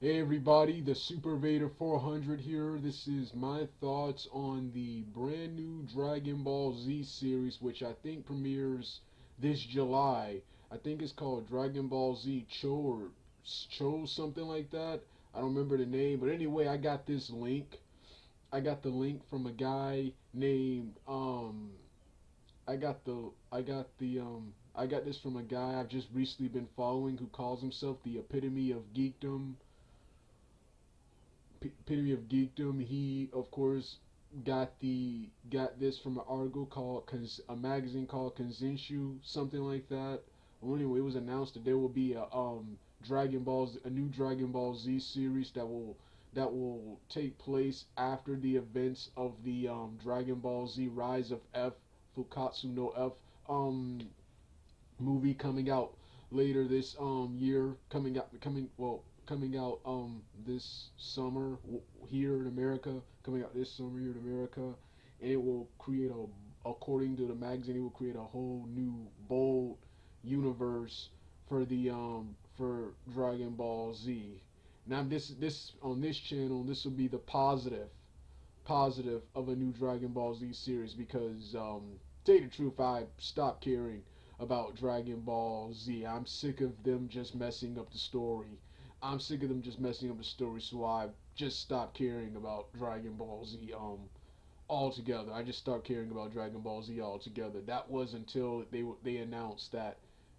Hey everybody, the Super Vader 400 here. This is my thoughts on the brand new Dragon Ball Z series, which I think premieres this July. I think it's called Dragon Ball Z Cho or Cho, something like that. I don't remember the name, but anyway, I got this link. I got the link from a guy named I got this from a guy I've just recently been following who calls himself the epitome of geekdom. Epitome of geekdom. He, of course, got this from an article called a magazine called Kensenshu, something like that. Well, anyway, it was announced that there will be a new Dragon Ball Z series that will take place after the events of the Dragon Ball Z Rise of F Fukatsu no F um movie coming out later this year, coming out this summer here in America, coming out this summer here in America, and it will create a, according to the magazine, it will create a whole new bold universe for Dragon Ball Z. Now this on this channel, this will be the positive of a new Dragon Ball Z series because tell you the truth, I stopped caring about Dragon Ball Z. I'm sick of them just messing up the story. I'm sick of them just messing up the story, so I just stopped caring about Dragon Ball Z altogether. I just stopped caring about Dragon Ball Z altogether. That was until they announced that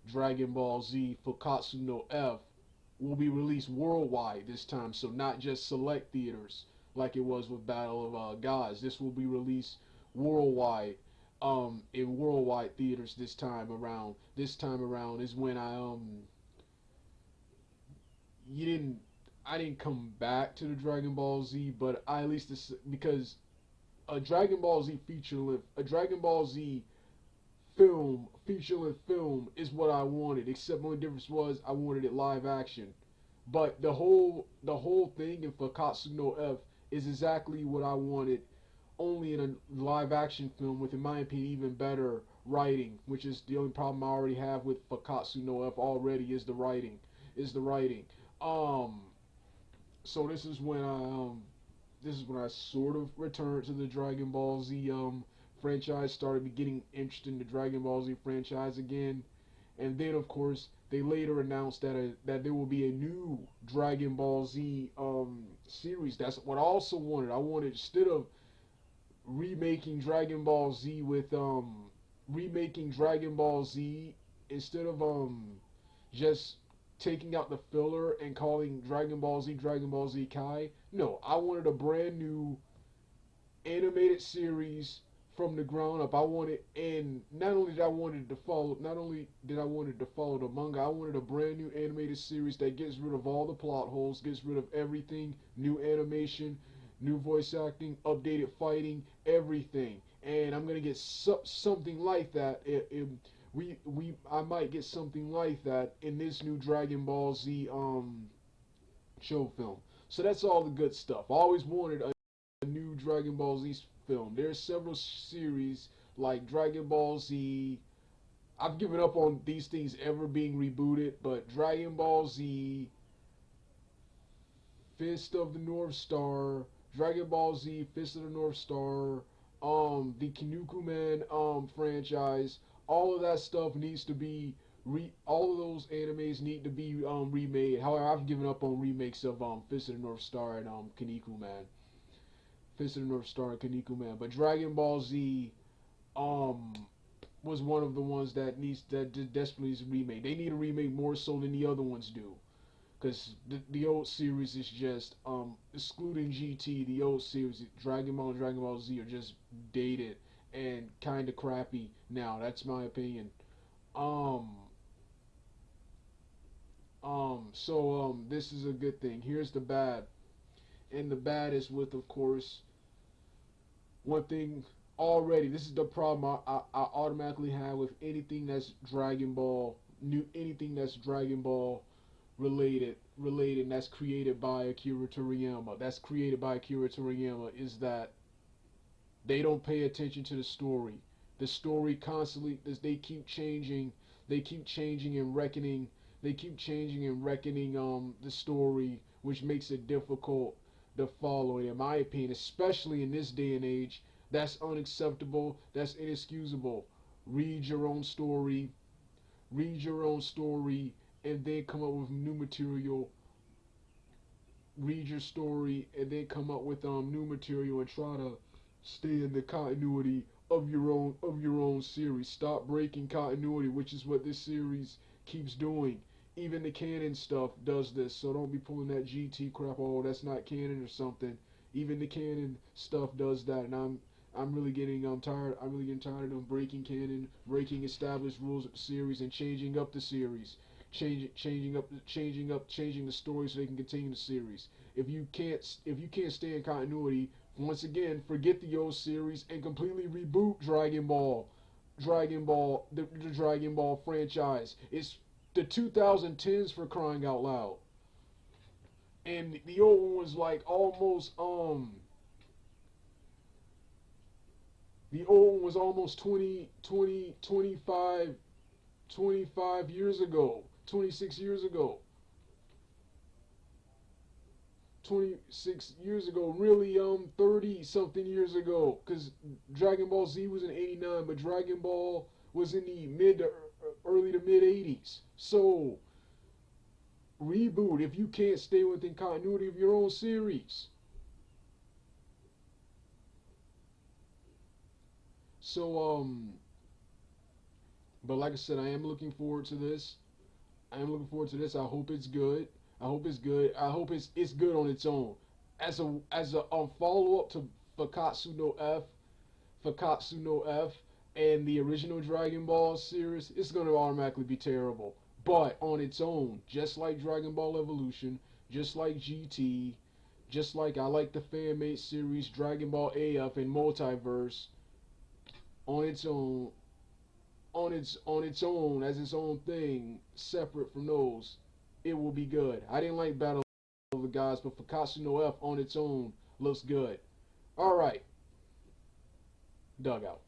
Dragon Ball Z Fukatsu no F will be released worldwide this time, so not just select theaters like it was with Battle of Gods. This will be released worldwide, in worldwide theaters this time around. This time around is when you didn't I didn't come back to the Dragon Ball Z, but I at least because a Dragon Ball Z feature length film is what I wanted. Except the only difference was I wanted it live action. But the whole thing in Fakatsu no F is exactly what I wanted, only in a live action film with, in my opinion, even better writing. Which is the only problem I already have with Fakatsu no F already is the writing. Is the writing. Um. So this is when I sort of returned to the Dragon Ball Z franchise. Started getting interested in the Dragon Ball Z franchise again, and then of course they later announced that there will be a new Dragon Ball Z series. That's what I also wanted. I wanted, instead of remaking Dragon Ball Z with remaking Dragon Ball Z, instead of just taking out the filler and calling Dragon Ball Z Kai. No, I wanted a brand new animated series from the ground up. I wanted, and not only did I wanted to follow the manga, I wanted a brand new animated series that gets rid of all the plot holes, gets rid of everything, new animation, new voice acting, updated fighting, everything. And I'm gonna get something like that. I might get something like that in this new Dragon Ball Z show film. So that's all the good stuff. I always wanted a new Dragon Ball Z film. There's several series like Dragon Ball Z. I've given up on these things ever being rebooted, but Dragon Ball Z, Fist of the North Star, Dragon Ball Z, Fist of the North Star, the Kinnikuman franchise, all of that stuff needs to be all of those animes need to be remade. However, I've given up on remakes of Fist of the North Star and Kinnikuman. Fist of the North Star and Kinnikuman. But Dragon Ball Z um was one of the ones that desperately needs a remake. They need a remake more so than the other ones do, because the old series is just excluding GT. The old series, Dragon Ball and Dragon Ball Z, are just dated and kind of crappy now. That's my opinion. Um. This is a good thing. Here's the bad, and the bad is with, of course, one thing already. This is the problem I automatically have with anything that's Dragon Ball anything that's Dragon Ball related, and that's created by Akira Toriyama. That's created by Akira Toriyama, is that they don't pay attention to the story. The story constantly, they keep changing. They keep changing and reckoning. They keep changing and reckoning the story which makes it difficult to follow it, in my opinion, especially in this day and age. That's unacceptable. That's inexcusable. Read your own story. Read your own story, and then come up with new material. Read your story, and then come up with new material, and try to stay in the continuity of your own series. Stop breaking continuity, which is what this series keeps doing. Even the canon stuff does this, so don't be pulling that GT crap. Oh, that's not canon or something. Even the canon stuff does that, and I'm really getting tired. I'm really getting tired of them breaking canon, breaking established rules of the series, and changing up the series, changing the story so they can continue the series. If you can't stay in continuity, once again, forget the old series and completely reboot the Dragon Ball franchise. It's the 2010s, for crying out loud. And the old one was like almost the old one was almost 25 years ago, 26 years ago. 26 years ago, really 30 something years ago, because Dragon Ball Z was in 89, but Dragon Ball was in the early to mid 80s. So reboot if you can't stay within continuity of your own series. So but like I said, I am looking forward to this. I am looking forward to this. I hope it's good. I hope it's good. I hope it's good on its own. As a follow up to Fakatsu no F, Fakatsu no F, and the original Dragon Ball series, it's gonna automatically be terrible. But on its own, just like Dragon Ball Evolution, just like GT, just like I like the fan made series Dragon Ball AF and Multiverse, on its own, on its own as its own thing, separate from those, it will be good. I didn't like Battle of the Gods, but Fakatsu no F on its own looks good. All right, dugout.